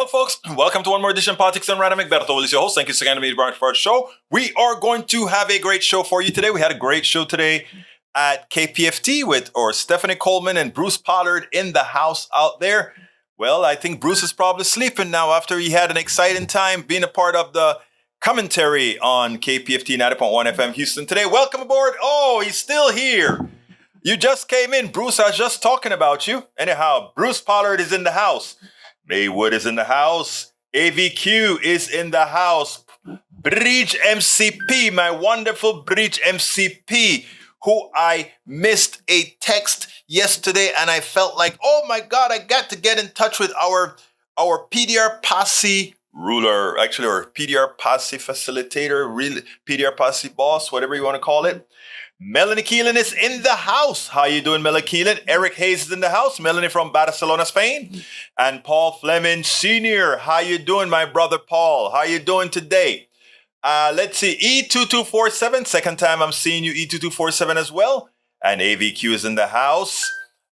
Well, folks, welcome to one more edition of Politics and Random. Berto is your host. Thank you so much for our show. We are going to have a great show for you today. We had a great show today at KPFT with Stephanie Coleman and Bruce Pollard in the house out there. Well, I think Bruce is probably sleeping now after he had an exciting time being a part of the commentary on KPFT 90.1 FM Houston today. Welcome aboard. Oh, he's still here. You just came in. Bruce, I was just talking about you. Anyhow, Bruce Pollard is in the house. Maywood is in the house. AVQ is in the house. Bridge MCP, my wonderful Bridge MCP, who I missed a text yesterday and I felt like, oh my God, I got to get in touch with our PDR Posse ruler, actually, or PDR Posse facilitator, PDR Posse boss, whatever you want to call it. Melanie Keelan is in the house. How you doing, Melanie Keelan? Eric Hayes is in the house. Melanie from Barcelona, Spain. And Paul Fleming Sr. How you doing, my brother Paul? How you doing today? Let's see. E2247. Second time I'm seeing you, E2247 as well. And AVQ is in the house.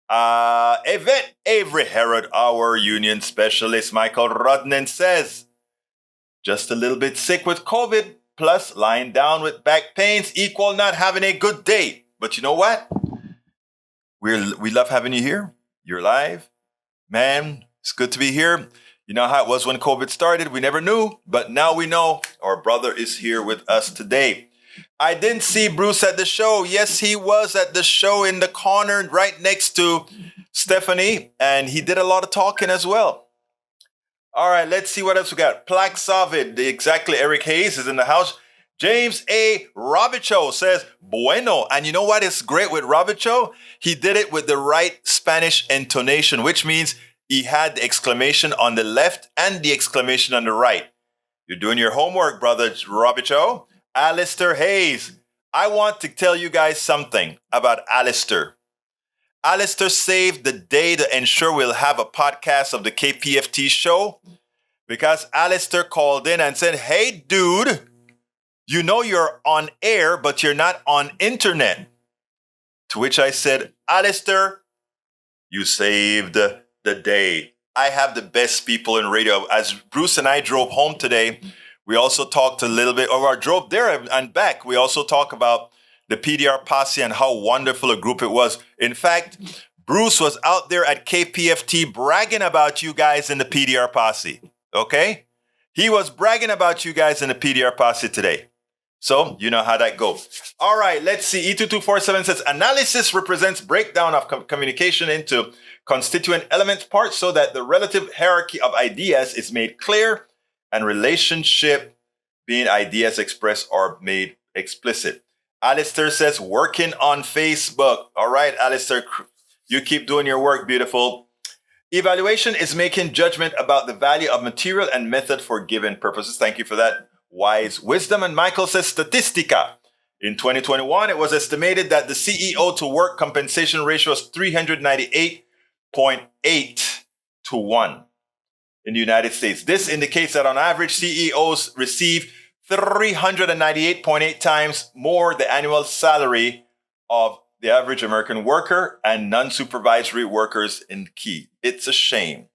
Yvette Avery Herod, our union specialist. Michael Rudnan says, just a little bit sick with COVID. Plus, lying down with back pains equal not having a good day. But you know what? We love having you here. You're live. Man, it's good to be here. You know how it was when COVID started. We never knew, but now we know. Our brother is here with us today. I didn't see Bruce at the show. Yes, he was at the show in the corner right next to Stephanie, and he did a lot of talking as well. All right, let's see what else we got. Plaque Savid, exactly. Eric Hayes is in the house. James A. Robicho says, bueno. And you know what is great with Robicho? He did it with the right Spanish intonation, which means he had the exclamation on the left and the exclamation on the right. You're doing your homework, brother Robicho. Alistair Hayes. I want to tell you guys something about Alistair. Alistair saved the day to ensure we'll have a podcast of the KPFT show because Alistair called in and said, hey, dude, you know you're on air, but you're not on internet. To which I said, Alistair, you saved the day. I have the best people in radio. As Bruce and I drove home today, we also talked a little bit, or I drove there and back. We also talked about the PDR Posse and how wonderful a group it was. In fact, Bruce was out there at KPFT bragging about you guys in the PDR Posse, okay? He was bragging about you guys in the PDR Posse today. So, you know how that goes. All right, let's see. E2247 says, analysis represents breakdown of communication into constituent element parts so that the relative hierarchy of ideas is made clear and relationship being ideas expressed or made explicit. Alistair says, working on Facebook. All right, Alistair, you keep doing your work, beautiful. Evaluation is making judgment about the value of material and method for given purposes. Thank you for that wise wisdom. And Michael says, statistica. In 2021, it was estimated that the CEO to work compensation ratio was 398.8 to 1 in the United States. This indicates that on average, CEOs receive 398.8 times more the annual salary of the average American worker and non-supervisory workers in key. It's a shame.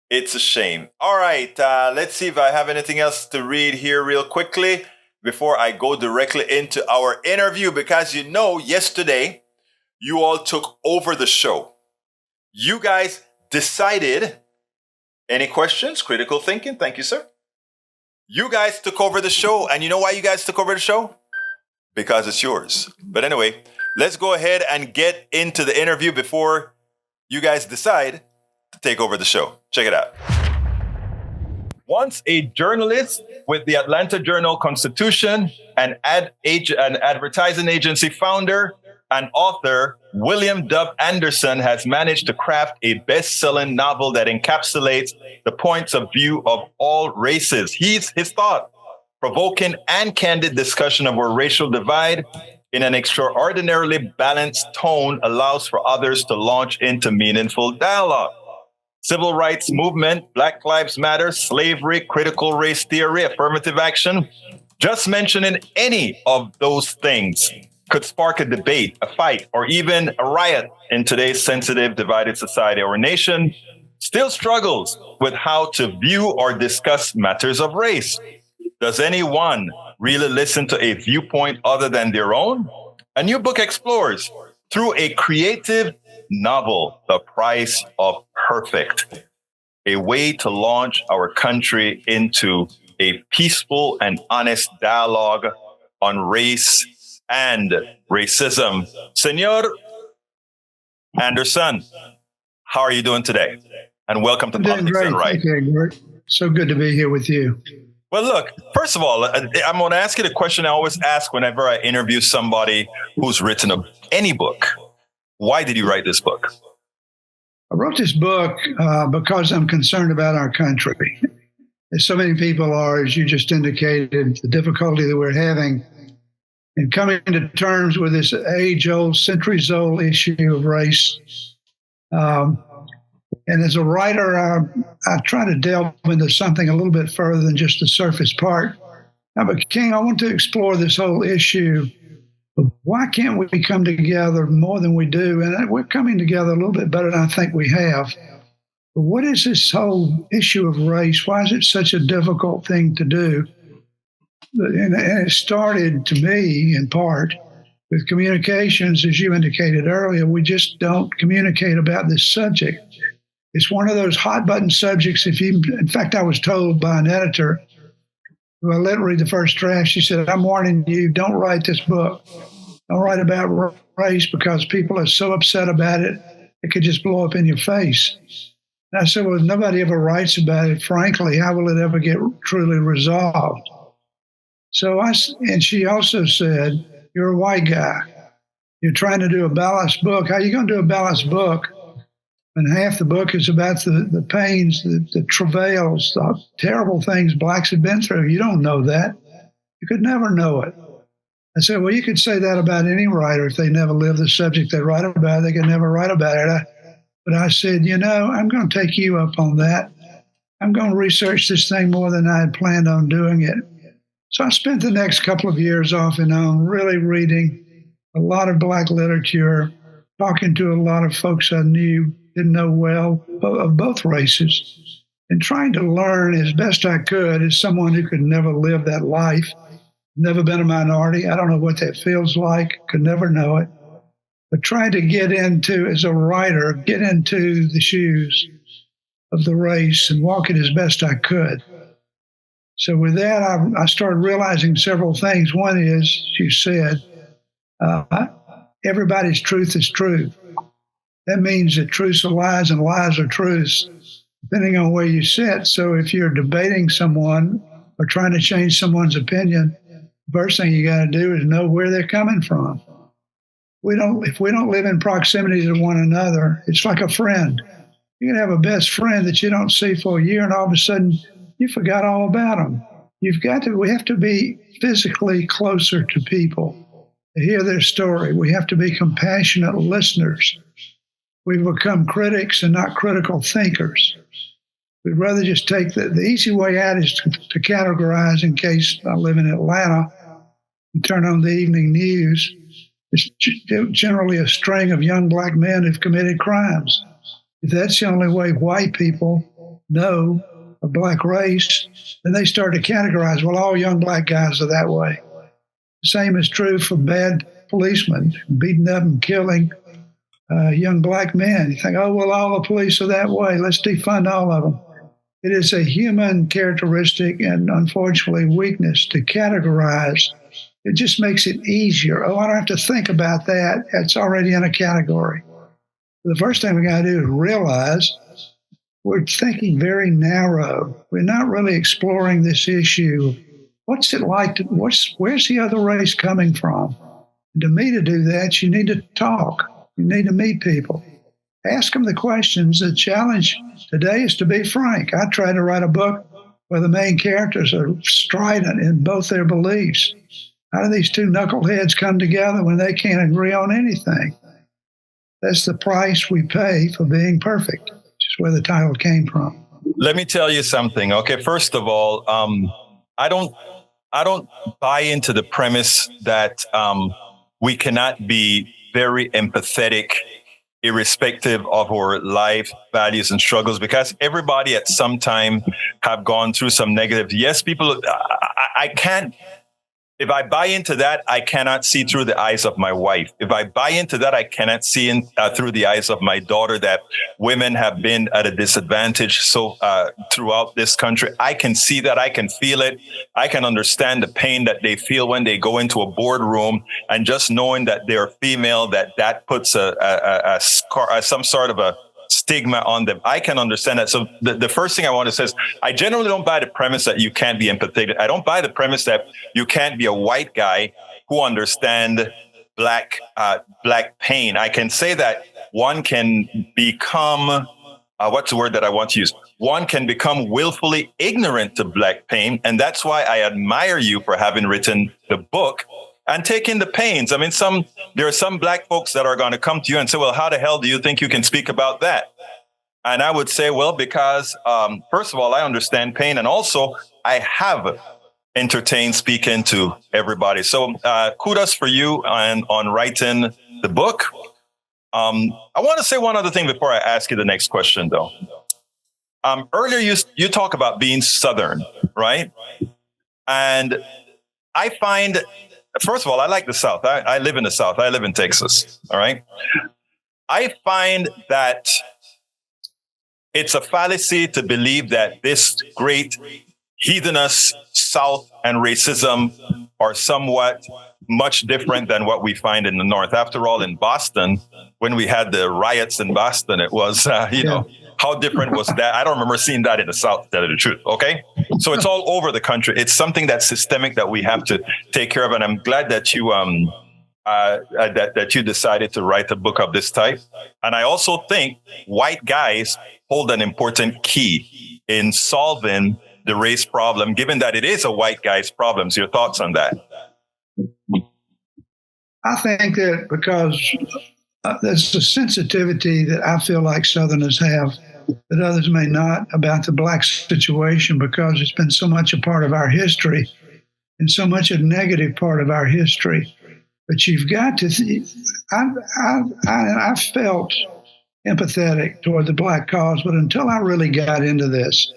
It's a shame. All right, let's see if I have anything else to read here real quickly before I go directly into our interview, because you know, yesterday, you all took over the show. You guys decided. Any questions? Critical thinking? Thank you, sir. You guys took over the show, and you know why you guys took over the show? Because it's yours. But anyway, let's go ahead and get into the interview before you guys decide to take over the show. Check it out. Once a journalist with the Atlanta Journal-Constitution, an advertising agency founder, and author, William Dove Anderson has managed to craft a best-selling novel that encapsulates the points of view of all races. His thought-provoking and candid discussion of our racial divide in an extraordinarily balanced tone allows for others to launch into meaningful dialogue. Civil rights movement, Black Lives Matter, slavery, critical race theory, affirmative action. Just mentioning any of those things could spark a debate, a fight, or even a riot in today's sensitive, divided society. Our nation still struggles with how to view or discuss matters of race. Does anyone really listen to a viewpoint other than their own? A new book explores, through a creative novel, the price of perfect, a way to launch our country into a peaceful and honest dialogue on race and racism. Senor Anderson, how are you doing today? And welcome to I'm doing Politics great. Done Right. Thank you, Egbert. So good to be here with you. Well, look, first of all, I'm going to ask you the question I always ask whenever I interview somebody who's written any book. Why did you write this book? I wrote this book because I'm concerned about our country. As so many people are, as you just indicated, the difficulty that we're having in coming to terms with this age-old, centuries-old issue of race. And as a writer, I try to delve into something a little bit further than just the surface part. Now, but King, I want to explore this whole issue of why can't we come together more than we do? And we're coming together a little bit better than I think we have. But what is this whole issue of race? Why is it such a difficult thing to do? And it started, to me, in part, with communications, as you indicated earlier. We just don't communicate about this subject. It's one of those hot button subjects. In fact, I was told by an editor who I let read the first draft, she said, I'm warning you, don't write this book. Don't write about race because people are so upset about it, it could just blow up in your face. And I said, well, if nobody ever writes about it, frankly, how will it ever get truly resolved? And she also said, you're a white guy. You're trying to do a balanced book. How are you going to do a balanced book? And half the book is about the pains, the travails, the terrible things blacks have been through. You don't know that. You could never know it. I said, well, you could say that about any writer. If they never live the subject they write about, they could never write about it. But I said, I'm going to take you up on that. I'm going to research this thing more than I had planned on doing it. So I spent the next couple of years off and on really reading a lot of black literature, talking to a lot of folks I knew, didn't know well, of both races, and trying to learn as best I could as someone who could never live that life, never been a minority. I don't know what that feels like, could never know it, but trying to get into, as a writer, get into the shoes of the race and walk it as best I could. So with that, I started realizing several things. One is, as you said, everybody's truth is truth. That means that truths are lies and lies are truths, depending on where you sit. So if you're debating someone or trying to change someone's opinion, the first thing you got to do is know where they're coming from. If we don't live in proximity to one another, it's like a friend. You can have a best friend that you don't see for a year, and all of a sudden you forgot all about them. We have to be physically closer to people to hear their story. We have to be compassionate listeners. We've become critics and not critical thinkers. We'd rather just take the easy way out is to categorize. In case I live in Atlanta, you turn on the evening news, it's generally a string of young black men who've committed crimes. If that's the only way white people know a black race, then they start to categorize, well, all young black guys are that way. The same is true for bad policemen beating up and killing young black men. You think, oh, well, all the police are that way. Let's defund all of them. It is a human characteristic and, unfortunately, weakness to categorize. It just makes it easier. Oh, I don't have to think about that. It's already in a category. The first thing we got to do is realize we're thinking very narrow. We're not really exploring this issue. What's it like? Where's the other race coming from? And to me, to do that, you need to talk. You need to meet people. Ask them the questions. The challenge today is to be frank. I try to write a book where the main characters are strident in both their beliefs. How do these two knuckleheads come together when they can't agree on anything? That's the price we pay for being perfect, which is where the title came from. Let me tell you something. Okay, first of all, I don't buy into the premise that we cannot be very empathetic irrespective of our life values and struggles, because everybody at some time have gone through some negative. Yes, people, I can't. If I buy into that, I cannot see through the eyes of my wife. If I buy into that, I cannot see through the eyes of my daughter that women have been at a disadvantage throughout this country. I can see that. I can feel it. I can understand the pain that they feel when they go into a boardroom, and just knowing that they're female, that puts a scar, some sort of a stigma on them. I can understand that. So the first thing I want to say is, I generally don't buy the premise that you can't be empathetic. I don't buy the premise that you can't be a white guy who understand black pain. I can say that one can become, what's the word that I want to use? One can become willfully ignorant to black pain. And that's why I admire you for having written the book and taking the pains. I mean, there are some black folks that are going to come to you and say, well, how the hell do you think you can speak about that? And I would say, well, because first of all, I understand pain. And also I have entertained speaking to everybody. So kudos for you on writing the book. I want to say one other thing before I ask you the next question, though. Earlier, you talk about being Southern, right? And I find, first of all, I like the South. I live in the South. I live in Texas. All right. I find that it's a fallacy to believe that this great heathenous South and racism are somewhat much different than what we find in the North. After all, in Boston, when we had the riots in Boston, it was, know, how different was that? I don't remember seeing that in the South, to tell you the truth. Okay. So it's all over the country. It's something that's systemic that we have to take care of. And I'm glad that you, that you decided to write a book of this type. And I also think white guys hold an important key in solving the race problem, given that it is a white guy's problem. So your thoughts on that? I think that because there's a sensitivity that I feel like Southerners have that others may not about the black situation, because it's been so much a part of our history and so much a negative part of our history. But you've got to, I felt empathetic toward the black cause, but until I really got into this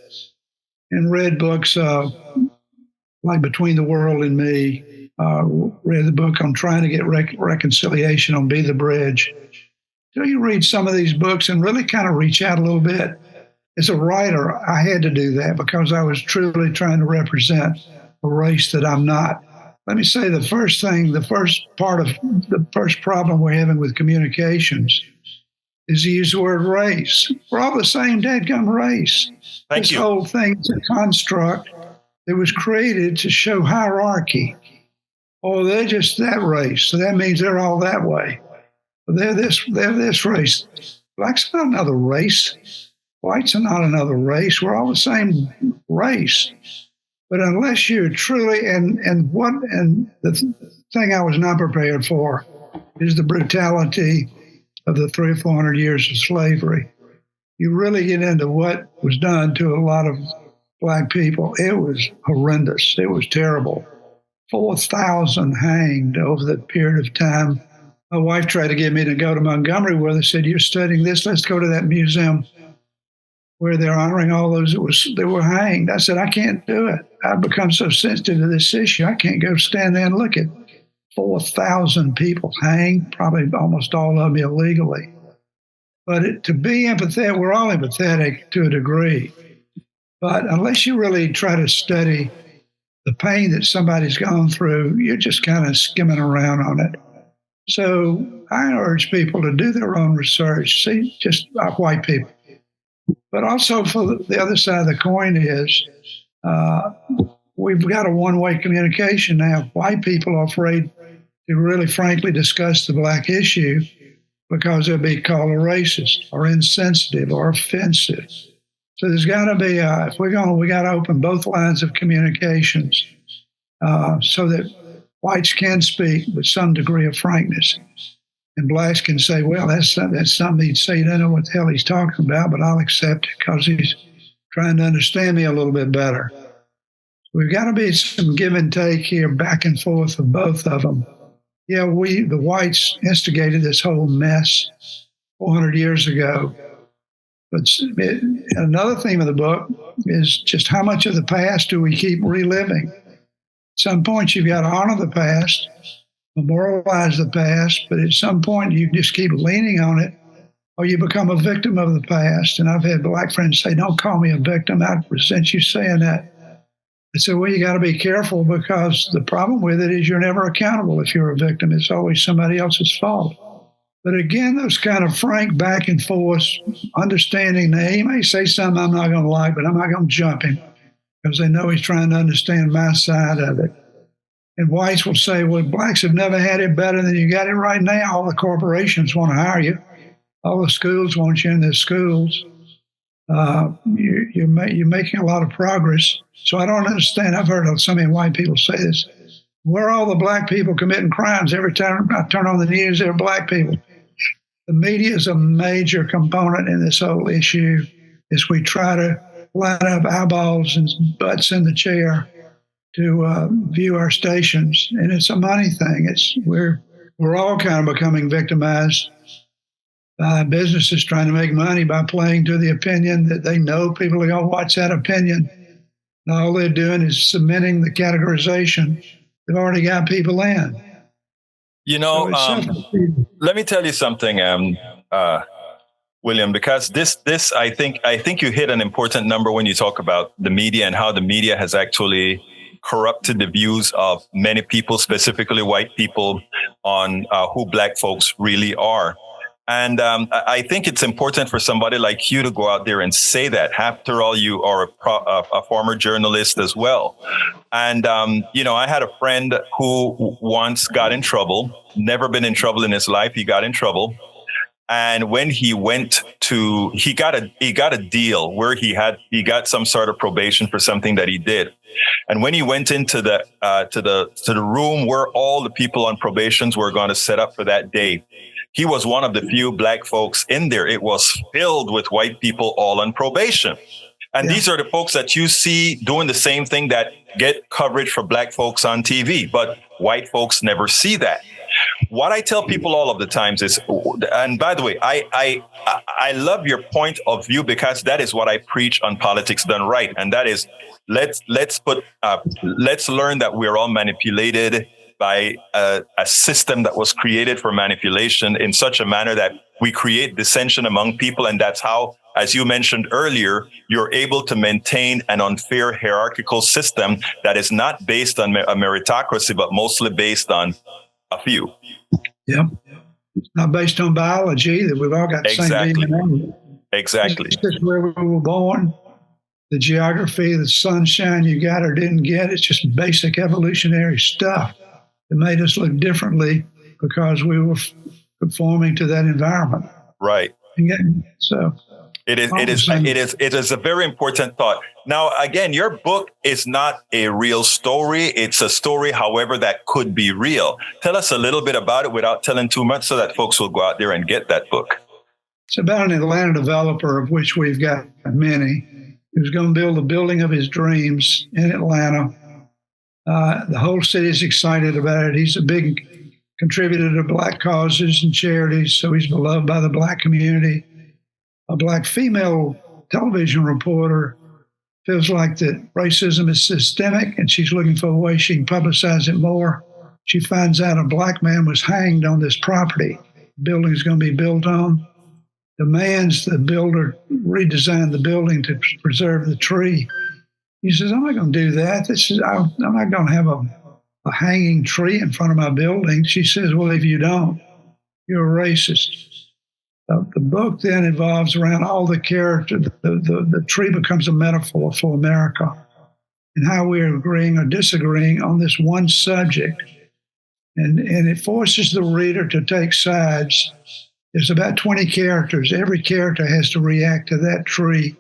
and read books like Between the World and Me, read the book on trying to get reconciliation on Be the Bridge. So you read some of these books and really kind of reach out a little bit. As a writer, I had to do that because I was truly trying to represent a race that I'm not. Let me say the first problem we're having with communications is to use the word race. We're all the same dadgum race. Thank you. This whole thing is a construct that was created to show hierarchy. Oh, they're just that race, so that means they're all that way. They're this race. Black's not another race. Whites are not another race. We're all the same race. But unless you're truly, and the thing I was not prepared for is the brutality of the 300 or 400 years of slavery. You really get into what was done to a lot of black people. It was horrendous. It was terrible. 4,000 hanged over the period of time. My wife tried to get me to go to Montgomery, where they said, "You're studying this, let's go to that museum where they're honoring all those that were hanged." I said, "I can't do it. I've become so sensitive to this issue. I can't go stand there and look at 4,000 people hanged, probably almost all of them illegally." But to be empathetic, we're all empathetic to a degree. But unless you really try to study the pain that somebody's gone through, you're just kind of skimming around on it. So I urge people to do their own research, see just white people. But also for the other side of the coin is we've got a one-way communication now. White people are afraid to really frankly discuss the black issue because they'll be called a racist or insensitive or offensive. So there's got to be, we got to open both lines of communications so that whites can speak with some degree of frankness. And blacks can say, well, that's something he'd say. He doesn't know what the hell he's talking about, but I'll accept it because he's trying to understand me a little bit better. We've got to be some give and take here, back and forth of both of them. Yeah, the whites instigated this whole mess 400 years ago. But another theme of the book is just how much of the past do we keep reliving? At some point, you've got to honor the past, memorialize the past, but at some point, you just keep leaning on it, or you become a victim of the past. And I've had black friends say, "Don't call me a victim. I resent you saying that." I said, well, you got to be careful, because the problem with it is you're never accountable if you're a victim. It's always somebody else's fault. But again, those kind of frank back and forth, understanding that he may say something I'm not going to like, but I'm not going to jump him, because they know he's trying to understand my side of it. And whites will say, well, blacks have never had it better than you got it right now. All the corporations want to hire you. All the schools want you in their schools. You're making a lot of progress. So I don't understand. I've heard of so many white people say this. Where are all the black people committing crimes? Every time I turn on the news, there are black people. The media is a major component in this whole issue, as we try to line up eyeballs and butts in the chair to view our stations. And it's a money thing. We're all kind of becoming victimized by businesses trying to make money by playing to the opinion that they know people are going to watch that opinion. And all they're doing is cementing the categorization. They've already got people in. You know, let me tell you something, William, because this I think you hit an important number when you talk about the media and how the media has actually corrupted the views of many people, specifically white people, on who black folks really are. And I think it's important for somebody like you to go out there and say that. After all, you are a former journalist as well. And, I had a friend who once got in trouble, never been in trouble in his life. He got in trouble. And when he went he got a deal where he got some sort of probation for something that he did. And when he went into the room where all the people on probations were going to set up for that day, he was one of the few black folks in there. It was filled with white people all on probation. And these are the folks that you see doing the same thing that get coverage for black folks on TV, but white folks never see that. What I tell people all of the times is, and by the way, I love your point of view, because that is what I preach on Politics Done Right. And that is, let's learn that we're all manipulated by a system that was created for manipulation in such a manner that we create dissension among people. And that's how, as you mentioned earlier, you're able to maintain an unfair hierarchical system that is not based on a meritocracy, but mostly based on a few. Yep. It's not based on biology, that we've all got the same DNA. Exactly. It's just where we were born, the geography, the sunshine you got or didn't get. It's just basic evolutionary stuff that made us look differently because we were conforming to that environment. Right. So it is a very important thought. Now, again, your book is not a real story. It's a story, however, that could be real. Tell us a little bit about it without telling too much, so that folks will go out there and get that book. It's about an Atlanta developer, of which we've got many, who's going to build the building of his dreams in Atlanta. The whole city is excited about it. He's a big contributor to black causes and charities, so he's beloved by the black community. A black female television reporter feels like that racism is systemic, and she's looking for a way she can publicize it more. She finds out a black man was hanged on this property the building is going to be built on. Demands the builder redesign the building to preserve the tree. He says, I'm not going to do that. I'm not going to have a hanging tree in front of my building. She says, well, if you don't, you're a racist. The book then evolves around all the characters. The tree becomes a metaphor for America and how we're agreeing or disagreeing on this one subject. And it forces the reader to take sides. There's about 20 characters. Every character has to react to that tree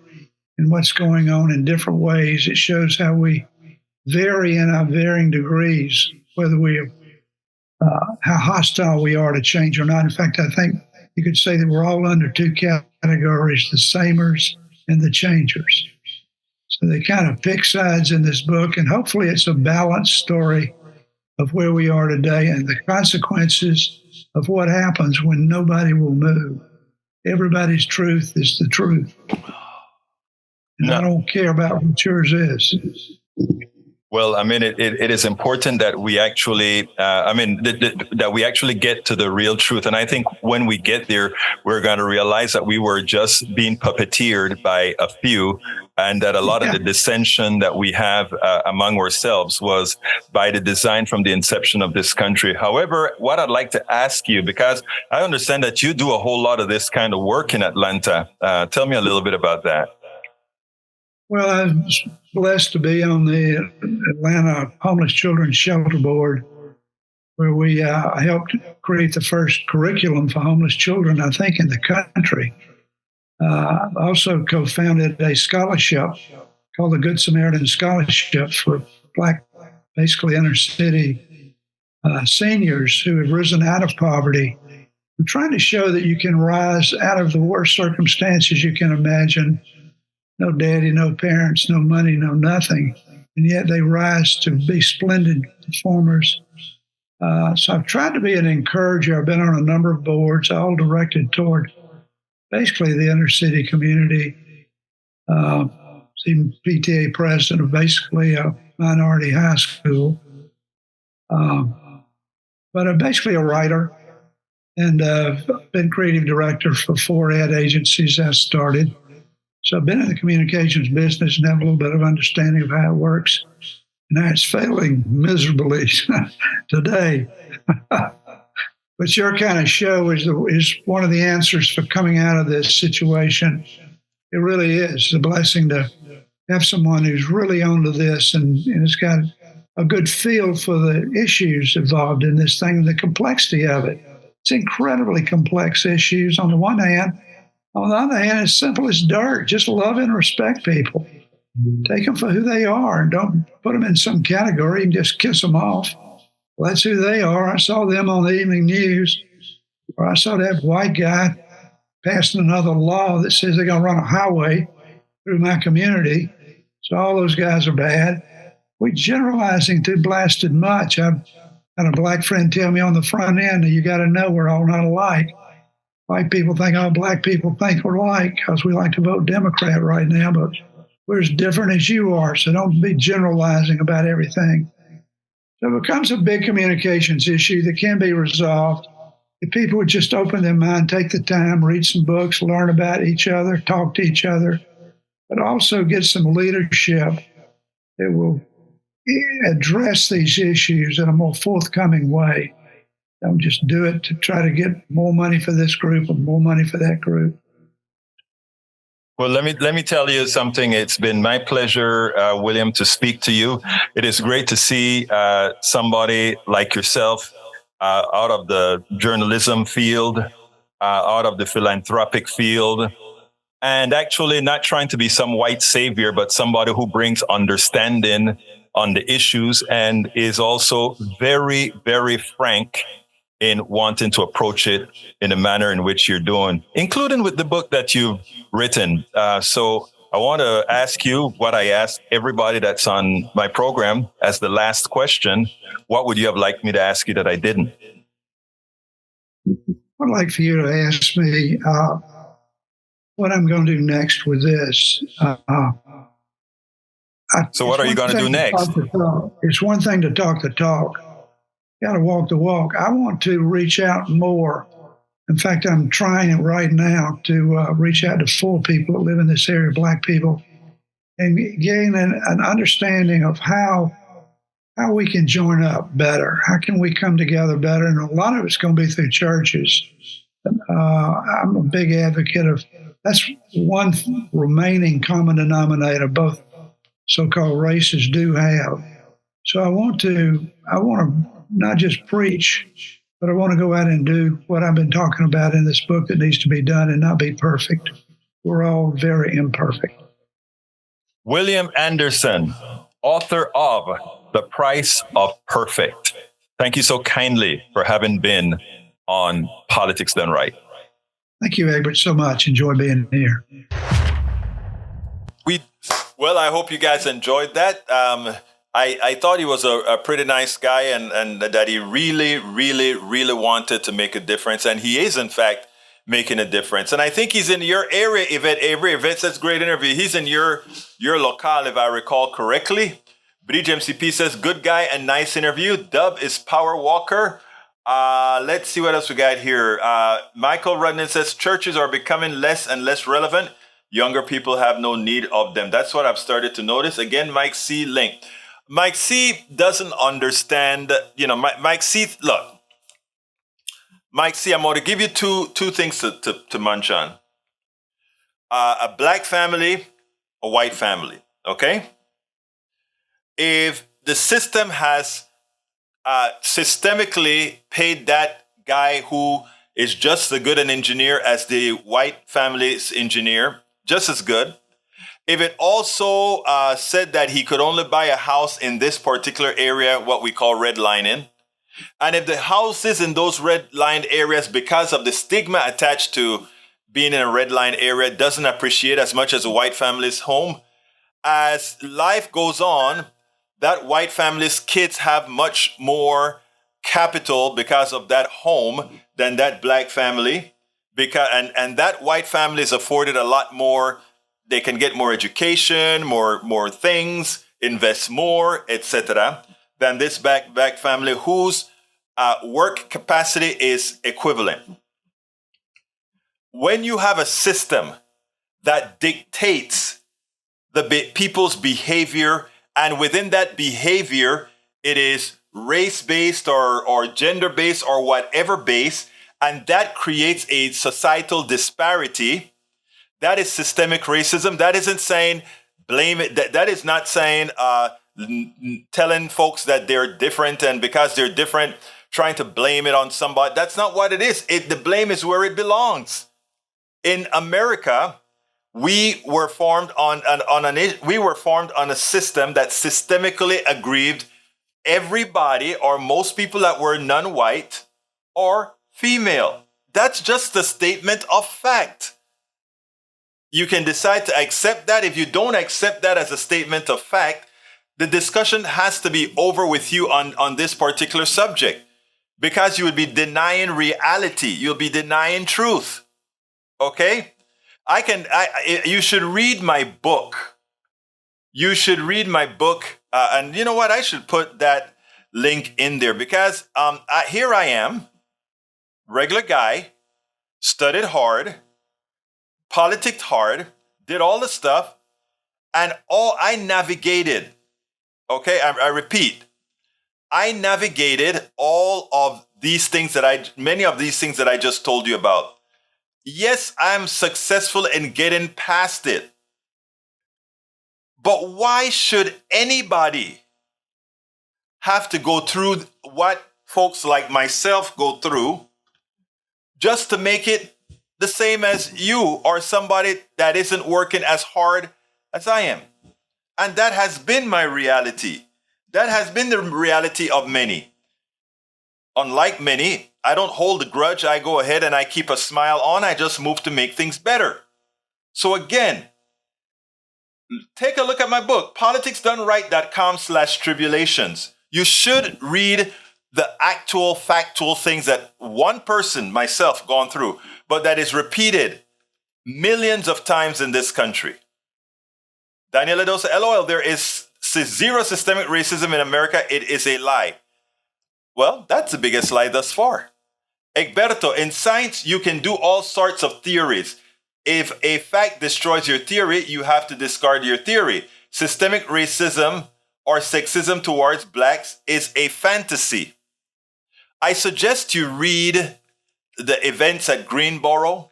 and what's going on in different ways. It shows how we vary in our varying degrees, whether how hostile we are to change or not. In fact, I think you could say that we're all under two categories, the samers and the changers. So they kind of pick sides in this book, and hopefully it's a balanced story of where we are today and the consequences of what happens when nobody will move. everybody's truth is the truth. And I don't care about what yours is. Well, I mean, it is important that we actually, that we actually get to the real truth. And I think when we get there, we're going to realize that we were just being puppeteered by a few, and that a lot of the dissension that we have among ourselves was by the design from the inception of this country. However, what I'd like to ask you, because I understand that you do a whole lot of this kind of work in Atlanta. Tell me a little bit about that. Well, I was blessed to be on the Atlanta Homeless Children's Shelter Board, where we helped create the first curriculum for homeless children, I think, in the country. I also co-founded a scholarship called the Good Samaritan Scholarship for Black, basically inner city seniors who have risen out of poverty. I'm trying to show that you can rise out of the worst circumstances you can imagine. No daddy, no parents, no money, no nothing. And yet they rise to be splendid performers. So I've tried to be an encourager. I've been on a number of boards, all directed toward basically the inner city community. PTA president of basically a minority high school. But I'm basically a writer. And I've been creative director for 4 ad agencies I started. So I've been in the communications business and have a little bit of understanding of how it works. And how it's failing miserably today. But your kind of show is one of the answers for coming out of this situation. It really is a blessing to have someone who's really onto this and has got a good feel for the issues involved in this thing and the complexity of it. It's incredibly complex issues on the one hand. On the other hand, it's simple as dirt. Just love and respect people. Take them for who they are and don't put them in some category and just kiss them off. Well, that's who they are. I saw them on the evening news, or I saw that white guy passing another law that says they're going to run a highway through my community. So all those guys are bad. We're generalizing too blasted much. I've had a black friend tell me on the front end that you got to know we're all not alike. White people think all black people think we're alike because we like to vote Democrat right now, but we're as different as you are, so don't be generalizing about everything. So it becomes a big communications issue that can be resolved if people would just open their mind, take the time, read some books, learn about each other, talk to each other, but also get some leadership that will address these issues in a more forthcoming way. Don't just do it to try to get more money for this group and more money for that group. Well, let me tell you something. It's been my pleasure, William, to speak to you. It is great to see somebody like yourself out of the journalism field, out of the philanthropic field, and actually not trying to be some white savior, but somebody who brings understanding on the issues and is also very, very frank in wanting to approach it in the manner in which you're doing, including with the book that you've written. So I want to ask you what I asked everybody that's on my program as the last question. What would you have liked me to ask you that I didn't? I'd like for you to ask me what I'm going to do next with this. So what are you going to do next? It's one thing to talk the talk. You got to walk the walk. I want to reach out more. In fact, I'm trying it right now to reach out to 4 people that live in this area, Black people, and gain an understanding of how we can join up better. How can we come together better? And a lot of it's going to be through churches. I'm a big advocate of that's one remaining common denominator both so-called races do have. So I want to not just preach, but I want to go out and do what I've been talking about in this book that needs to be done and not be perfect. We're all very imperfect. William Anderson, author of The Price of Perfect. Thank you so kindly for having been on Politics Done Right. Thank you, Egbert, so much. Enjoy being here. Well, I hope you guys enjoyed that. I thought he was a pretty nice guy and that he really, really, really wanted to make a difference. And he is, in fact, making a difference. And I think he's in your area, Yvette Avery. Yvette says, great interview. He's in your locale, if I recall correctly. Bridge MCP says, good guy and nice interview. Dub is Power Walker. Let's see what else we got here. Michael Rudnan says, churches are becoming less and less relevant. Younger people have no need of them. That's what I've started to notice. Again, Mike C. Link. Mike C. doesn't understand, Mike C. Look. Mike C., I'm going to give you two things to munch on. A black family, a white family, okay? If the system has systemically paid that guy who is just as good an engineer as the white family's engineer, just as good, if it also said that he could only buy a house in this particular area, what we call redlining, and if the houses in those red-lined areas, because of the stigma attached to being in a red-line area, doesn't appreciate as much as a white family's home, as life goes on, that white family's kids have much more capital because of that home than that black family. And that white family is afforded a lot more. They can get more education, more things, invest more, etc., than this black family whose work capacity is equivalent. When you have a system that dictates the people's behavior, and within that behavior, it is race-based or gender-based or whatever based, and that creates a societal disparity, that is systemic racism. That isn't saying blame it. That is not saying telling folks that they're different, and because they're different, trying to blame it on somebody. That's not what it is. The blame is where it belongs. In America, we were formed on a system that systemically aggrieved everybody or most people that were non-white or female. That's just a statement of fact. You can decide to accept that. If you don't accept that as a statement of fact, the discussion has to be over with you on this particular subject, because you would be denying reality. You'll be denying truth. Okay? You should read my book. You should read my book. And you know what? I should put that link in there, because here I am, regular guy, studied hard, politicked hard, did all the stuff, and I navigated. Okay, I repeat, I navigated all of these things many of these things that I just told you about. Yes, I'm successful in getting past it. But why should anybody have to go through what folks like myself go through just to make it the same as you or somebody that isn't working as hard as I am? And that has been my reality. That has been the reality of many. Unlike many, I don't hold a grudge. I go ahead and I keep a smile on. I just move to make things better. So again, take a look at my book, politicsdoneright.com/tribulations. You should read the actual factual things that one person, myself, gone through, but that is repeated millions of times in this country. Daniel Edosa, LOL, there is zero systemic racism in America. It is a lie. Well, that's the biggest lie thus far. Egberto, in science, you can do all sorts of theories. If a fact destroys your theory, you have to discard your theory. Systemic racism or sexism towards blacks is a fantasy. I suggest you read the events at Greenboro.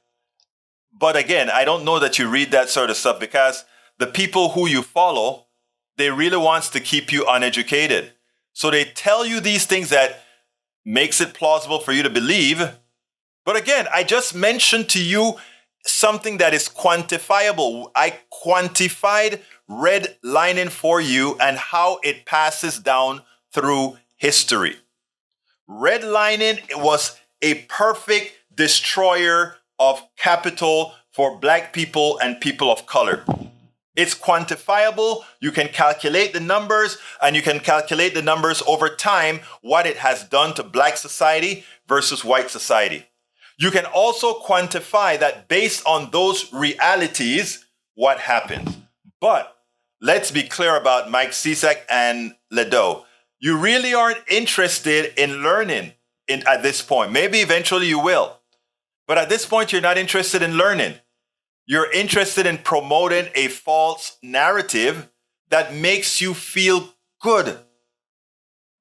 But again, I don't know that you read that sort of stuff, because the people who you follow, they really wants to keep you uneducated. So they tell you these things that makes it plausible for you to believe. But again, I just mentioned to you something that is quantifiable. I quantified redlining for you and how it passes down through history. Redlining was a perfect destroyer of capital for black people and people of color. It's quantifiable. You can calculate the numbers, and you can calculate the numbers over time, what it has done to black society versus white society. You can also quantify that based on those realities, what happened. But let's be clear about Mike Cisak and Ledo. You really aren't interested in learning at this point. Maybe eventually you will. But at this point, you're not interested in learning. You're interested in promoting a false narrative that makes you feel good.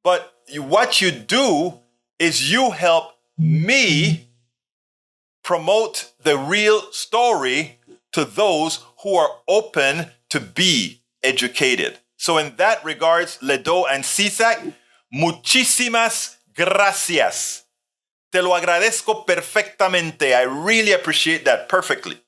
But what you do is you help me promote the real story to those who are open to be educated. So in that regards, Ledo and Cisak, muchísimas gracias. Te lo agradezco perfectamente. I really appreciate that perfectly.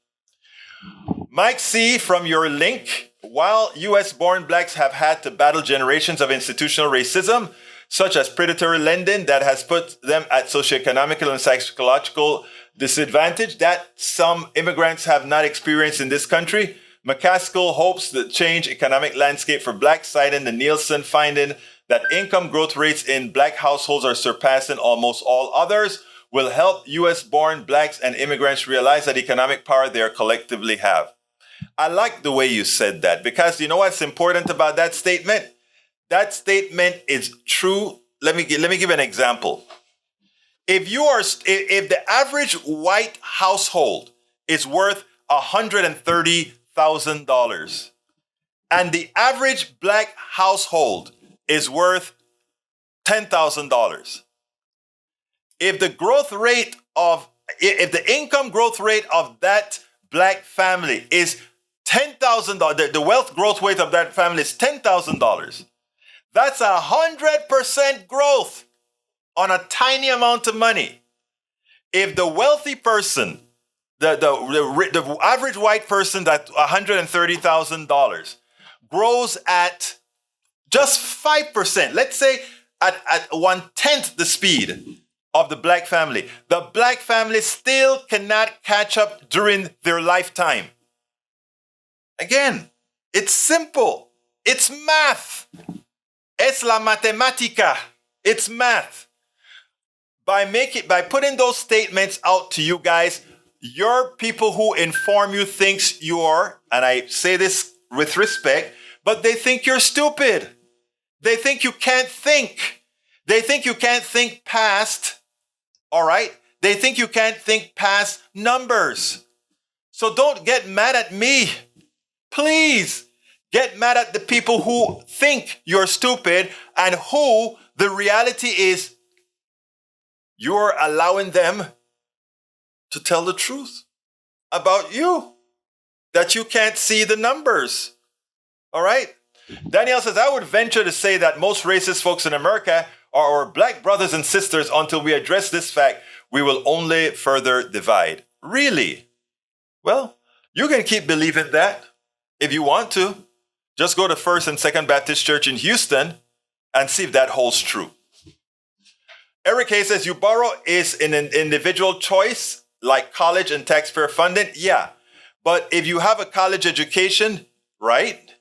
Mike C., from your link, while U.S.-born blacks have had to battle generations of institutional racism, such as predatory lending that has put them at socioeconomical and psychological disadvantage that some immigrants have not experienced in this country, McCaskill hopes the change economic landscape for blacks, citing the Nielsen finding that income growth rates in black households are surpassing almost all others, will help U.S.-born blacks and immigrants realize that economic power they collectively have. I like the way you said that, because you know what's important about that statement? That statement is true. Let me give an example. If the average white household is worth $130,000 and the average black household is worth $10,000, if the income growth rate of that black family is $10,000, the wealth growth rate of that family is $10,000, that's 100% growth on a tiny amount of money. If the wealthy person, the average white person, that $130,000 grows at just 5%, let's say at 1/10 the speed of the black family, the black family still cannot catch up during their lifetime. Again, it's simple. It's math. Es la matemática. It's math. By putting those statements out to you guys, your people who inform you thinks you are, and I say this with respect, but they think you're stupid. They think you can't think. They think you can't think past, all right? They think you can't think past numbers. So don't get mad at me. Please get mad at the people who think you're stupid and who the reality is you're allowing them to tell the truth about you, that you can't see the numbers. All right? Danielle says, I would venture to say that most racist folks in America are our black brothers and sisters. Until we address this fact, we will only further divide. Really? Well, you can keep believing that if you want to. Just go to First and Second Baptist Church in Houston and see if that holds true. Eric Hayes says, you borrow is an individual choice, like college and taxpayer funding. Yeah, but if you have a college education, right?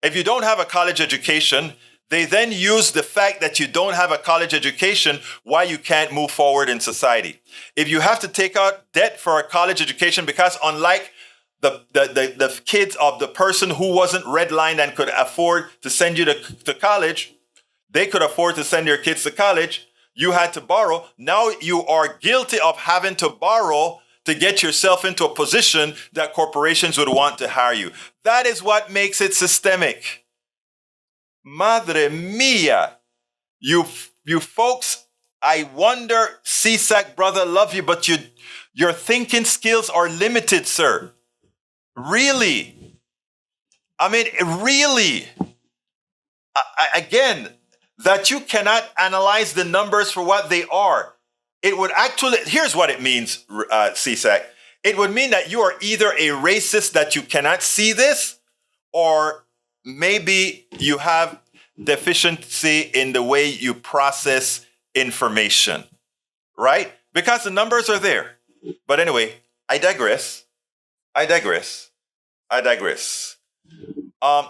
If you don't have a college education, they then use the fact that you don't have a college education why you can't move forward in society. If you have to take out debt for a college education, because unlike the kids of the person who wasn't redlined and could afford to send you to college, they could afford to send your kids to college, you had to borrow. Now you are guilty of having to borrow to get yourself into a position that corporations would want to hire you. That is what makes it systemic. Madre mia. You folks, I wonder, CSAC brother, love you, but your thinking skills are limited, sir. Really. I mean, really. Again, that you cannot analyze the numbers for what they are. It would actually, here's what it means, CSAC. It would mean that you are either a racist that you cannot see this, or maybe you have deficiency in the way you process information, right? Because the numbers are there. But anyway, I digress.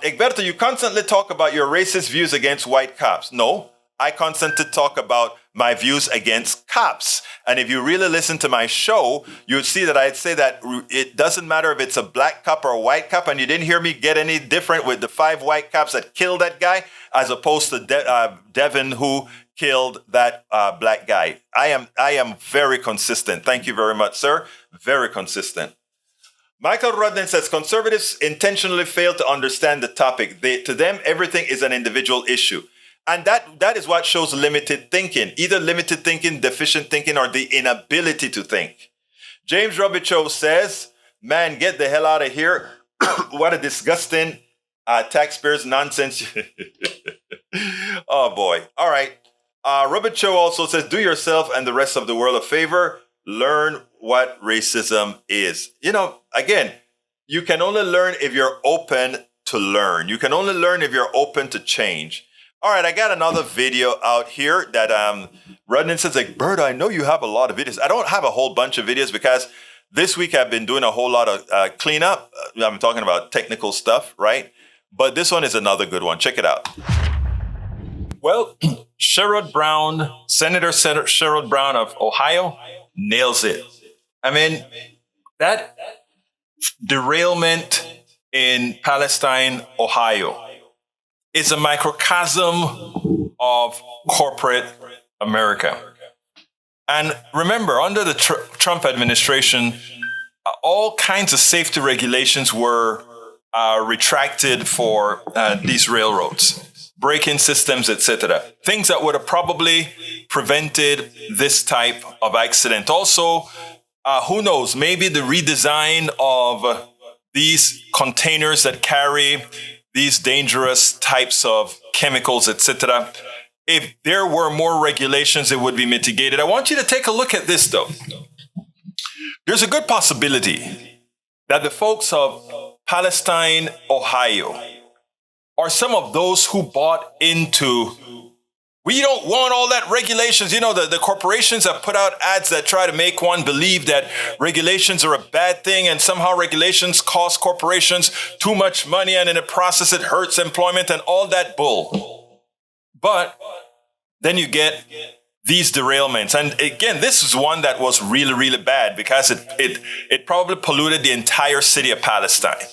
Egberto, you constantly talk about your racist views against white cops. No, I constantly talk about my views against cops. And if you really listen to my show, you would see that I'd say that it doesn't matter if it's a black cop or a white cop, and you didn't hear me get any different with the 5 white cops that killed that guy as opposed to Devin who killed that black guy. I am very consistent. Thank you very much, sir. Very consistent. Michael Rudden says, conservatives intentionally fail to understand the topic. To them, everything is an individual issue. And that is what shows limited thinking, either limited thinking, deficient thinking, or the inability to think. James Robichaud says, man, get the hell out of here. What a disgusting taxpayers nonsense. Oh, boy. All right. Robichaud also says, do yourself and the rest of the world a favor. Learn what racism is. You know, again, you can only learn if you're open to learn. You can only learn if you're open to change. All right, I got another video out here that Rudnan says, like, Bert, I know you have a lot of videos. I don't have a whole bunch of videos because this week I've been doing a whole lot of cleanup. I'm talking about technical stuff, right? But this one is another good one. Check it out. Well, Sherrod Brown, Senator Sherrod Brown of Ohio, nails it. I mean, that derailment in Palestine, Ohio, is a microcosm of corporate America. And remember, under the Trump administration, all kinds of safety regulations were retracted for these railroads, braking systems, etc. Things that would have probably prevented this type of accident. Also, who knows, maybe the redesign of these containers that carry these dangerous types of chemicals, etc. If there were more regulations, it would be mitigated. I want you to take a look at this, though. There's a good possibility that the folks of Palestine, Ohio, are some of those who bought into, we don't want all that regulations. You know, the corporations have put out ads that try to make one believe that regulations are a bad thing, and somehow regulations cost corporations too much money, and in the process it hurts employment and all that bull. But then you get these derailments. And again, this is one that was really, really bad because it probably polluted the entire city of Palestine.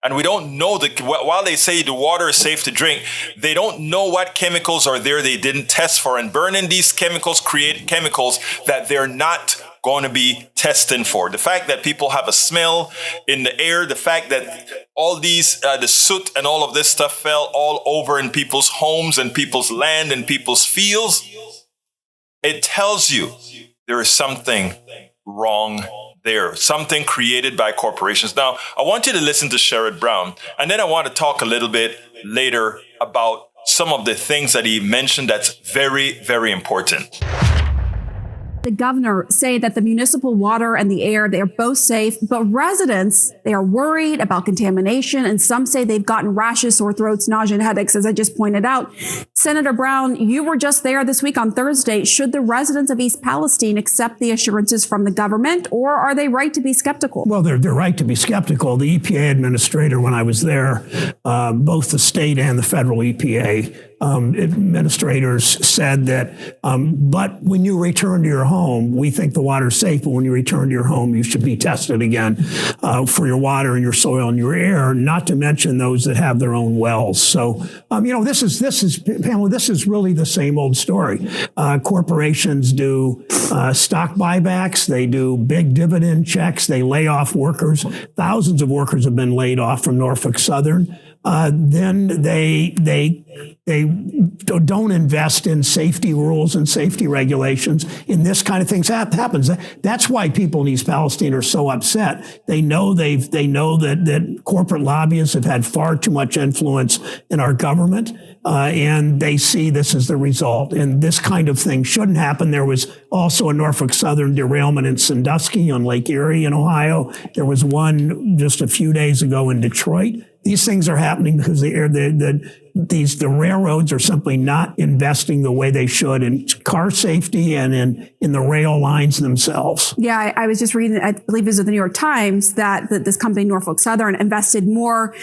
And we don't know while they say the water is safe to drink, they don't know what chemicals are there they didn't test for. And burning these chemicals create chemicals that they're not going to be testing for. The fact that people have a smell in the air, the fact that all these, the soot and all of this stuff fell all over in people's homes and people's land and people's fields, it tells you there is something wrong there, something created by corporations. Now, I want you to listen to Sherrod Brown, and then I want to talk a little bit later about some of the things that he mentioned that's very, very important. The governor say that the municipal water and the air, they are both safe, but residents, they are worried about contamination, and some say they've gotten rashes, sore throats, nausea, and headaches, as I just pointed out. Senator Brown, you were just there this week on Thursday. Should the residents of East Palestine accept the assurances from the government, or are they right to be skeptical? Well, they're right to be skeptical. The EPA administrator, when I was there, both the state and the federal EPA administrators said that, but when you return to your home, we think the water's safe, but when you return to your home, you should be tested again for your water and your soil and your air, not to mention those that have their own wells. So, this is, Pamela, this is really the same old story. Corporations do stock buybacks. They do big dividend checks. They lay off workers. Thousands of workers have been laid off from Norfolk Southern. Then they don't invest in safety rules and safety regulations, and this kind of things happens. That's why people in East Palestine are so upset. They know that corporate lobbyists have had far too much influence in our government, and they see this as the result. And this kind of thing shouldn't happen. There was also a Norfolk Southern derailment in Sandusky on Lake Erie in Ohio. There was one just a few days ago in Detroit. These things are happening because the the railroads are simply not investing the way they should in car safety and in the rail lines themselves. Yeah, I was just reading, I believe it was in the New York Times, that this company, Norfolk Southern, invested more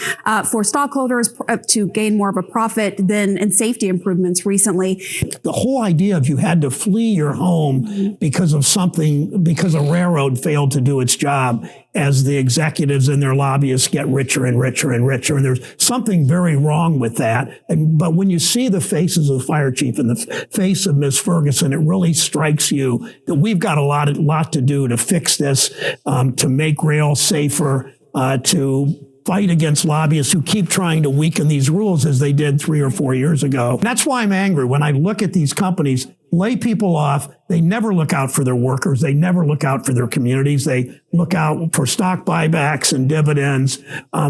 for stockholders to gain more of a profit than in safety improvements recently. The whole idea of you had to flee your home because a railroad failed to do its job, as the executives and their lobbyists get richer and richer and richer. And there's something very wrong with that. But when you see the faces of the fire chief and the face of Ms. Ferguson, it really strikes you that we've got a lot to do to fix this, to make rail safer, to fight against lobbyists who keep trying to weaken these rules as they did 3 or 4 years ago. That's why I'm angry when I look at these companies lay people off. They never look out for their workers. They never look out for their communities. They look out for stock buybacks and dividends.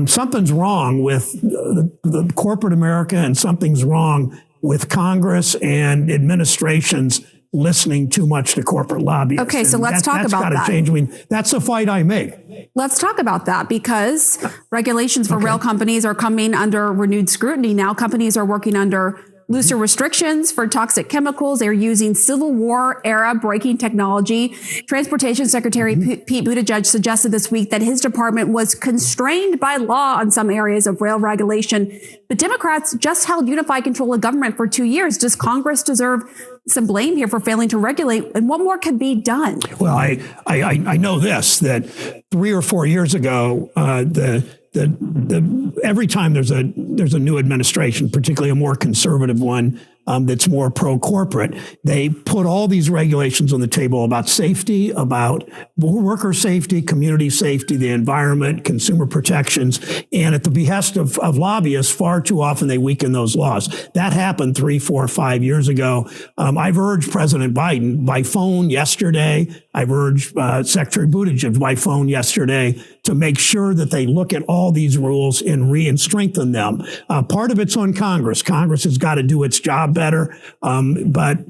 Something's wrong with the corporate America, and something's wrong with Congress and administrations listening too much to corporate lobbyists. Okay, so let's talk about that. That's got to change. I mean, that's the fight I make. Let's talk about that, because regulations for rail companies are coming under renewed scrutiny now. Companies are working under looser restrictions for toxic chemicals. They're using Civil War era braking technology. Transportation Secretary Pete Buttigieg suggested this week that his department was constrained by law on some areas of rail regulation. But Democrats just held unified control of government for 2 years. Does Congress deserve some blame here for failing to regulate? And what more could be done? Well, I know this, that 3 or 4 years ago, every time there's a new administration, particularly a more conservative one, that's more pro-corporate, they put all these regulations on the table about safety, about worker safety, community safety, the environment, consumer protections, and at the behest of lobbyists, far too often they weaken those laws. That happened 3, 4, 5 years ago. I've urged President Biden by phone yesterday. I've urged Secretary Buttigieg by phone yesterday to make sure that they look at all these rules and strengthen them. Part of it's on Congress. Congress has got to do its job better, but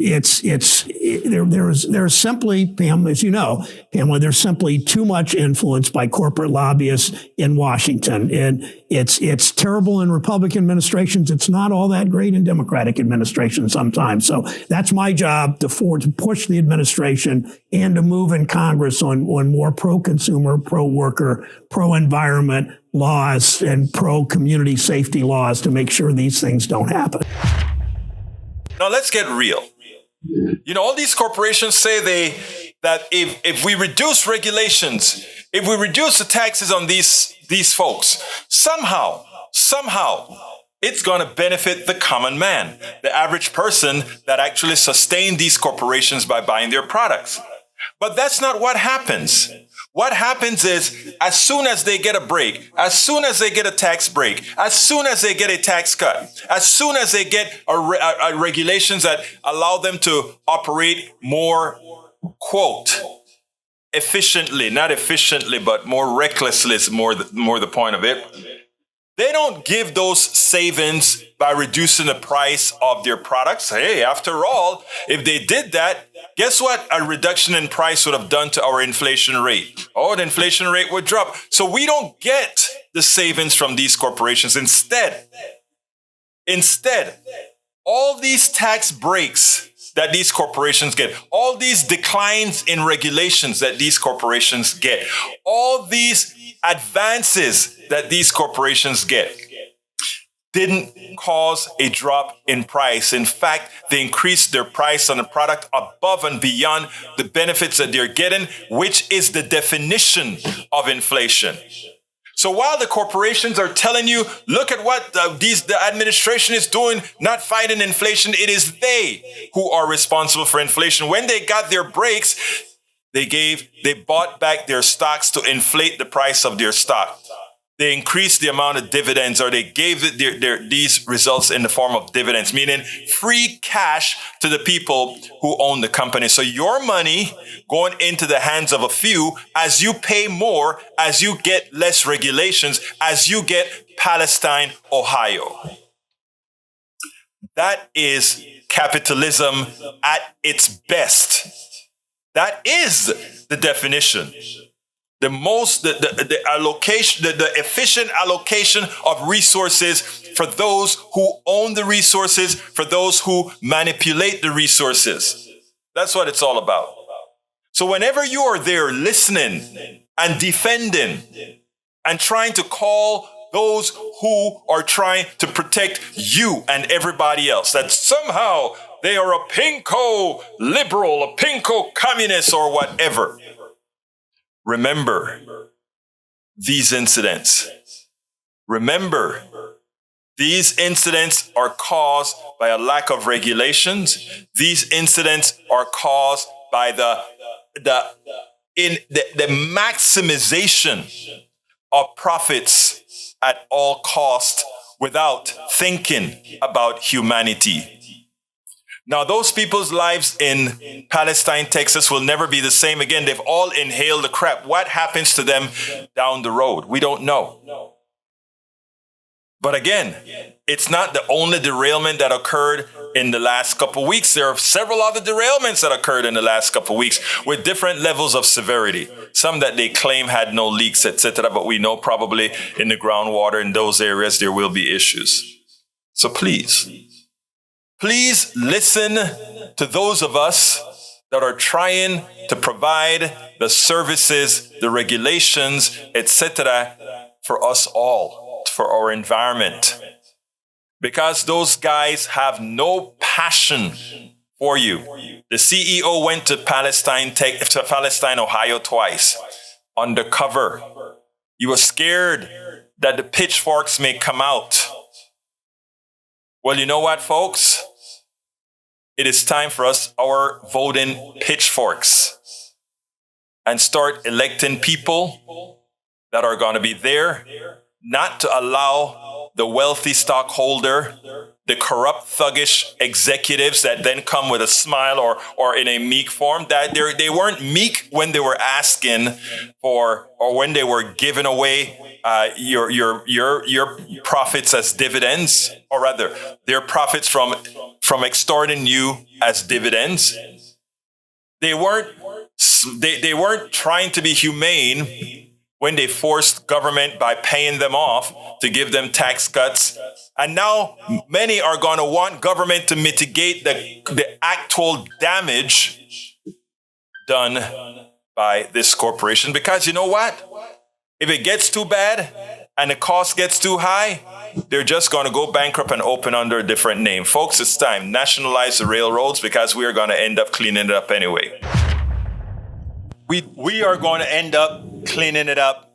there's simply, Pam, as you know, Pamela, there's simply too much influence by corporate lobbyists in Washington, and it's terrible in Republican administrations. It's not all that great in Democratic administrations sometimes. So that's my job to push the administration and to move in Congress on more pro-consumer, pro-worker, pro-environment laws and pro-community safety laws to make sure these things don't happen. Now let's get real. You know, all these corporations say that if we reduce regulations, if we reduce the taxes on these folks, somehow, it's going to benefit the common man, the average person that actually sustained these corporations by buying their products. But that's not what happens. What happens is, as soon as they get a break, as soon as they get a tax break, as soon as they get a tax cut, as soon as they get a regulations that allow them to operate more, quote, efficiently, not efficiently, but more recklessly is more the point of it. They don't give those savings by reducing the price of their products. Hey, after all, if they did that, guess what a reduction in price would have done to our inflation rate? Oh, the inflation rate would drop. So we don't get the savings from these corporations. Instead, all these tax breaks that these corporations get, all these declines in regulations that these corporations get, all these advances that these corporations get didn't cause a drop in price. In fact, they increased their price on the product above and beyond the benefits that they're getting, which is the definition of inflation. So while the corporations are telling you, look at what the administration is doing, not fighting inflation, it is they who are responsible for inflation. When they got their breaks, they bought back their stocks to inflate the price of their stock. They increased the amount of dividends, or they gave these results in the form of dividends, meaning free cash to the people who own the company. So your money going into the hands of a few, as you pay more, as you get less regulations, as you get Palestine, Ohio. That is capitalism at its best. That is the definition. The efficient allocation of resources for those who own the resources, for those who manipulate the resources. That's what it's all about. So whenever you are there listening and defending and trying to call those who are trying to protect you and everybody else, that somehow they are a pinko liberal, a pinko communist, or whatever, remember these incidents. Remember, these incidents are caused by a lack of regulations. These incidents are caused by the maximization of profits at all cost without thinking about humanity. Now, those people's lives in Palestine, Texas will never be the same again. They've all inhaled the crap. What happens to them down the road? We don't know. But again, it's not the only derailment that occurred in the last couple of weeks. There are several other derailments that occurred in the last couple of weeks with different levels of severity. Some that they claim had no leaks, etc. But we know probably in the groundwater in those areas there will be issues. So please listen to those of us that are trying to provide the services, the regulations, etc. for us all, for our environment. Because those guys have no passion for you. The CEO went to Palestine, Ohio twice, undercover. He was scared that the pitchforks may come out. Well, you know what, folks? It is time for us, our voting pitchforks, and start electing people that are going to be there, not to allow the wealthy stockholder, the corrupt, thuggish executives that then come with a smile or in a meek form, that they weren't meek when they were asking for, or when they were giving away your profits as dividends, or rather their profits from extorting you as dividends. They weren't trying to be humane when they forced government by paying them off to give them tax cuts. And now many are going to want government to mitigate the actual damage done by this corporation. Because you know what? If it gets too bad and the cost gets too high, they're just going to go bankrupt and open under a different name. Folks, it's time. Nationalize the railroads, because we are going to end up cleaning it up anyway. We are going to end up cleaning it up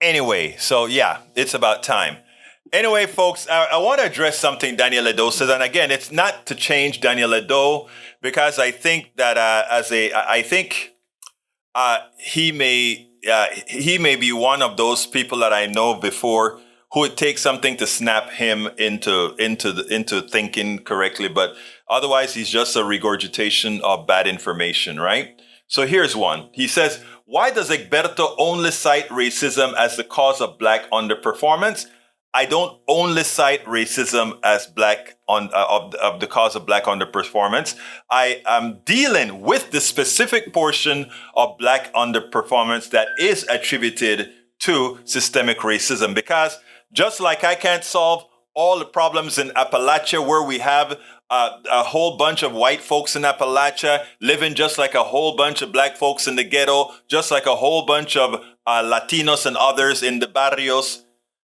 anyway. So yeah, it's about time. Anyway, folks, I want to address something Daniel Ledo says. And again, it's not to change Daniel Ledo, because I think that he may be one of those people that I know before who would take something to snap him into thinking correctly. But otherwise, he's just a regurgitation of bad information, right? So here's one. He says, why does Egberto only cite racism as the cause of black underperformance? I don't only cite racism as of the cause of black underperformance. I am dealing with the specific portion of black underperformance that is attributed to systemic racism. Because just like I can't solve all the problems in Appalachia, where we have a whole bunch of white folks in Appalachia living just like a whole bunch of black folks in the ghetto, just like a whole bunch of Latinos and others in the barrios.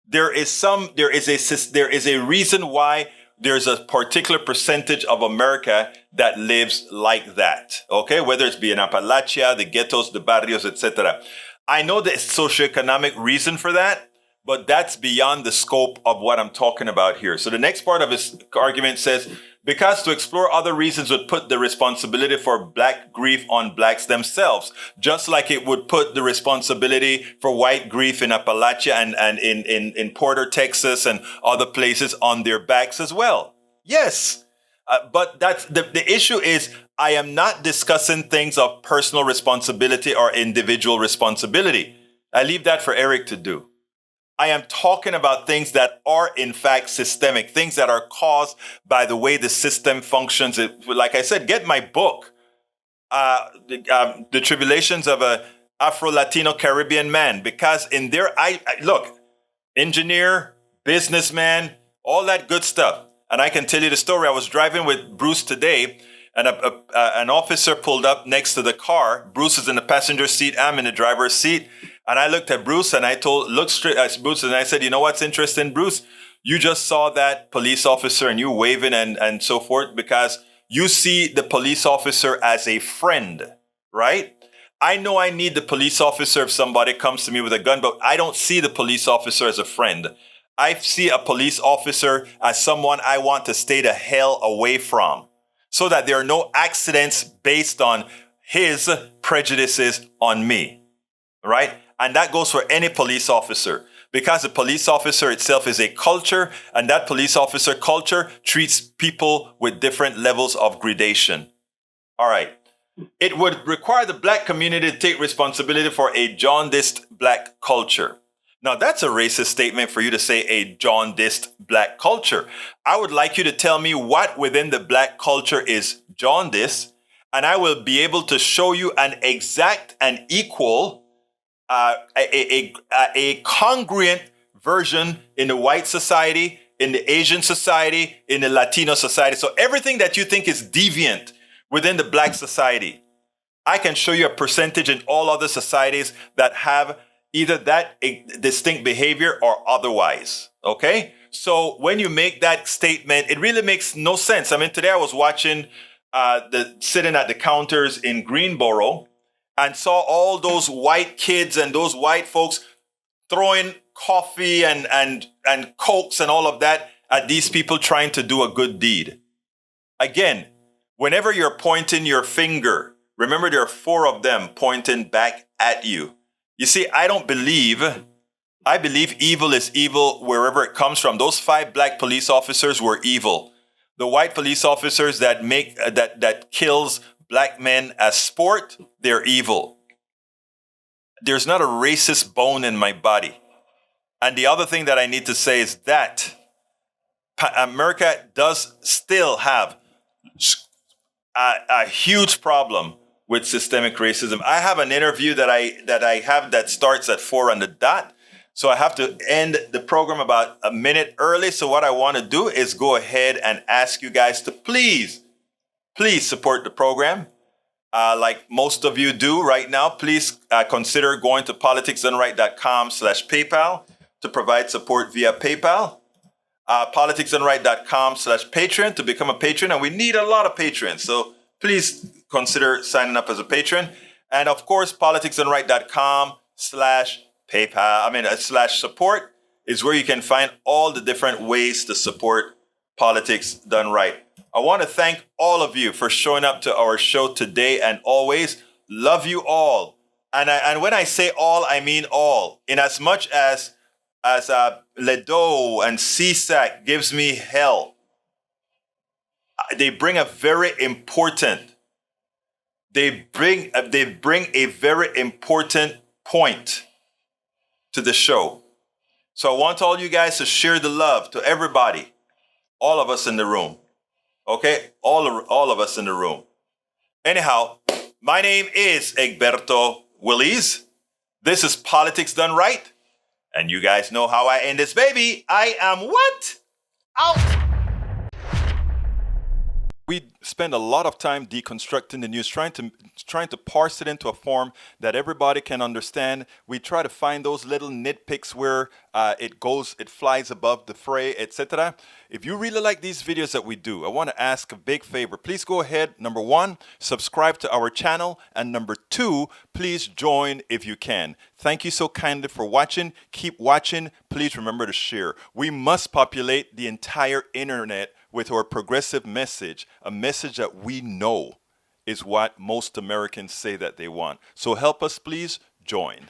There is a reason why there's a particular percentage of America that lives like that. Okay, whether it's be in Appalachia, the ghettos, the barrios, etc. I know the socioeconomic reason for that, but that's beyond the scope of what I'm talking about here. So the next part of his argument says, because to explore other reasons would put the responsibility for black grief on blacks themselves, just like it would put the responsibility for white grief in Appalachia and in Porter, Texas, and other places on their backs as well. Yes, but that's the issue is, I am not discussing things of personal responsibility or individual responsibility. I leave that for Eric to do. I am talking about things that are in fact systemic, things that are caused by the way the system functions. Like I said, get my book, The Tribulations of a Afro-Latino Caribbean Man, because in there, look, engineer, businessman, all that good stuff. And I can tell you the story. I was driving with Bruce today, and an officer pulled up next to the car. Bruce is in the passenger seat. I'm in the driver's seat. And I looked at Bruce and looked straight at Bruce and I said, you know what's interesting, Bruce? You just saw that police officer and you waving and so forth because you see the police officer as a friend, right? I know I need the police officer if somebody comes to me with a gun, but I don't see the police officer as a friend. I see a police officer as someone I want to stay the hell away from so that there are no accidents based on his prejudices on me, right? And that goes for any police officer because the police officer itself is a culture, and that police officer culture treats people with different levels of gradation. All right. It would require the black community to take responsibility for a jaundiced black culture. Now, that's a racist statement for you to say a jaundiced black culture. I would like you to tell me what within the black culture is jaundiced, and I will be able to show you an exact and equal a congruent version in the white society, in the Asian society, in the Latino society. So everything that you think is deviant within the black society, I can show you a percentage in all other societies that have either that distinct behavior or otherwise. Okay? So when you make that statement, it really makes no sense. I mean, today I was watching sitting at the counters in Greenboro, and saw all those white kids and those white folks throwing coffee and Cokes and all of that at these people trying to do a good deed. Again, whenever you're pointing your finger, remember there are 4 of them pointing back at you. You see, I believe evil is evil wherever it comes from. Those 5 black police officers were evil. The white police officers that kills black men as sport, they're evil. There's not a racist bone in my body. And the other thing that I need to say is that America does still have a huge problem with systemic racism. I have an interview that I have that starts at 4 on the dot. So I have to end the program about a minute early. So what I want to do is go ahead and ask you guys to please support the program. Like most of you do right now, please consider going to politicsdoneright.com/PayPal to provide support via PayPal. Politicsdoneright.com/Patreon to become a patron. And we need a lot of patrons. So please consider signing up as a patron. And of course, politicsdoneright.com/PayPal, /support is where you can find all the different ways to support Politics Done Right. I want to thank all of you for showing up to our show today and always. Love you all. And when I say all, I mean all. In as much as Ledo and CSAC gives me hell, they bring a very important point to the show. So I want all you guys to share the love to everybody, all of us in the room. Okay, all of us in the room. Anyhow, my name is Egberto Willies. This is Politics Done Right. And you guys know how I end this baby. I am what? Out. We spend a lot of time deconstructing the news, trying to parse it into a form that everybody can understand. We try to find those little nitpicks where it flies above the fray, etc. If you really like these videos that we do, I want to ask a big favor. Please go ahead, number 1, subscribe to our channel, and number 2, please join if you can. Thank you so kindly for watching. Keep watching. Please remember to share. We must populate the entire internet with our progressive message, a message that we know is what most Americans say that they want. So help us, please join.